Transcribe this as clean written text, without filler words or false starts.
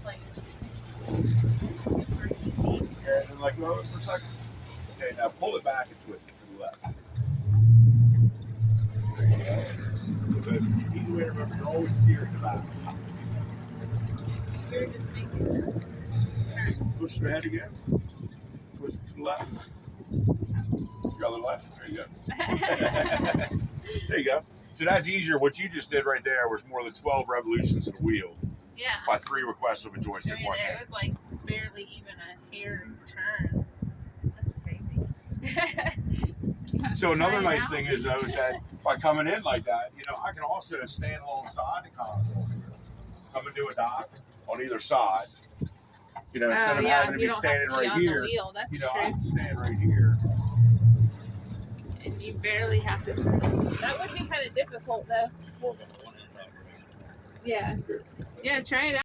like super easy. Yeah, and then like lower it for a second. Okay, now pull it back and twist it to the left. There you go. So it's an easy way to remember, you're always steering the back. You're just making Push it ahead again. Twist it to the left. The other left. There you go. There you go. So that's easier. What you just did right there was more than 12 revolutions of the wheel yeah. by 3 requests of a joystick. I mean, One it hand. was like barely even a hair turn. That's crazy. So another Try it nice out. thing is though is that by coming in like that, you know, I can also stand alongside the console, come and do a dock on either side. You know, instead of having to be standing right here, Wheel, that's you know, true. I can stand right here. And you barely have to. That would be kind of difficult though. Yeah. Yeah, try it out.